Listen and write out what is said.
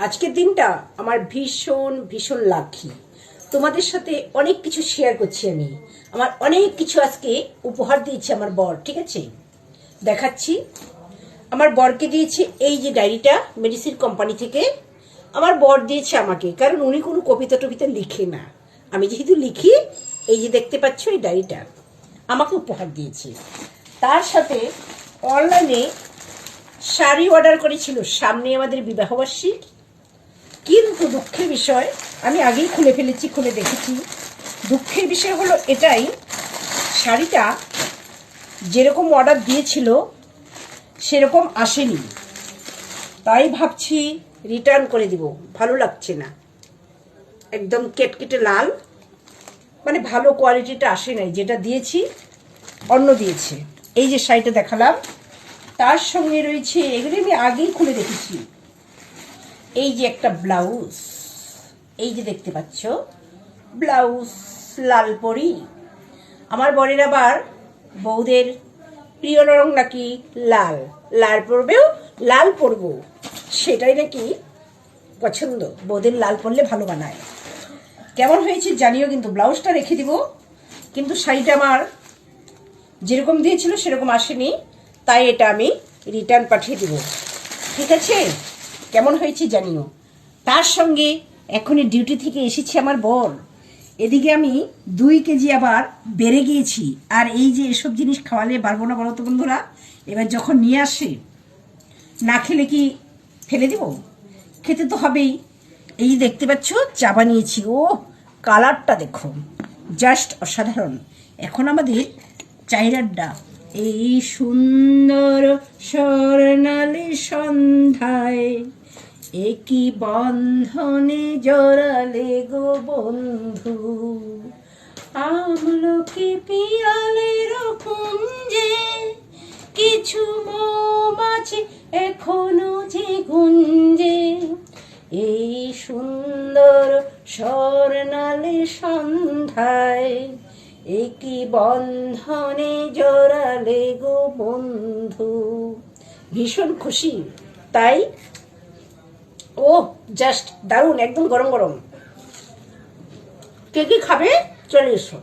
আজকের দিনটা আমার ভীষণ ভীষণ লাকি। তোমাদের সাথে অনেক কিছু শেয়ার করছি আমি। আমার অনেক কিছু আজকে উপহার দিয়েছে আমার বর, ঠিক আছে? দেখাচ্ছি। আমার বরকে দিয়েছে এই যে ডায়েরিটা, মেডিসিন কোম্পানি থেকে আমার বর দিয়েছে আমাকে, কারণ উনি কোনো কবিতা টবিতা লিখে না। আমি যেহেতু লিখি, এই যে দেখতে পাচ্ছ এই ডায়েরিটা আমাকে উপহার দিয়েছে। তার সাথে অনলাইনে শাড়ি অর্ডার করেছিল সামনে আমাদের বিবাহবার্ষিক। কিন্তু দুঃখের বিষয়, আমি আগেই খুলে ফেলেছি, খুলে দেখেছি। দুঃখের বিষয় হলো এটাই, শাড়িটা যেরকম অর্ডার দিয়েছিল সেরকম আসেনি। তাই ভাবছি রিটার্ন করে দিব, ভালো লাগছে না। একদম কেটকেটে লাল, মানে ভালো কোয়ালিটিটা আসে নাই। যেটা দিয়েছি অন্য দিয়েছে। এই যে শাড়িটা দেখালাম, তার সঙ্গে রয়েছে, এগুলো আমি আগেই খুলে দেখেছি, এই যে একটা ব্লাউজ, এই যে দেখতে পাচ্ছ ব্লাউজ লাল পরি। আমার বরের আবার বউদের প্রিয় রং নাকি লাল, লাল পরবেও লাল পরবো, সেটাই নাকি পছন্দ। বউদের লাল পরলে ভালো মানায়। কেমন হয়েছে জানিও, কিন্তু ব্লাউজটা রেখে দিব। কিন্তু শাড়িটা আমার যেরকম দিয়েছিল সেরকম আসেনি, তাই এটা আমি রিটার্ন পাঠিয়ে দিব, ঠিক আছে? কেমন হয়েছে জানিও। তার সঙ্গে এখনই ডিউটি থেকে এসেছি আমার বর। এদিকে আমি 2 কেজি আবার বেড়ে গিয়েছি। আর এই যে এসব জিনিস খাওয়ালে পারবো না, বলো তো বন্ধুরা? এবার যখন নিয়ে আসে, না খেলে কি ফেলে দিব? খেতে তো হবেই। এই যে দেখতে পাচ্ছ চা বানিয়েছি, ও কালারটা দেখো, জাস্ট অসাধারণ। এখন আমাদের চায়ের আড্ডা এই সুন্দর স্বর্ণালী সন্ধ্যায়, একই বন্ধনে জড়ালে গো বন্ধু, আমলকি পিয়ালের কুঞ্জে কিছু মৌমাছি এখনো যে গুঞ্জে, এই সুন্দর স্বর্ণালী সন্ধ্যায়, একই বন্ধনে জড়ালে গো বন্ধু। ভীষণ খুশি, তাই ও জাস্ট দারুণ, একদম গরম গরম। কে কি খাবে চলে এসো।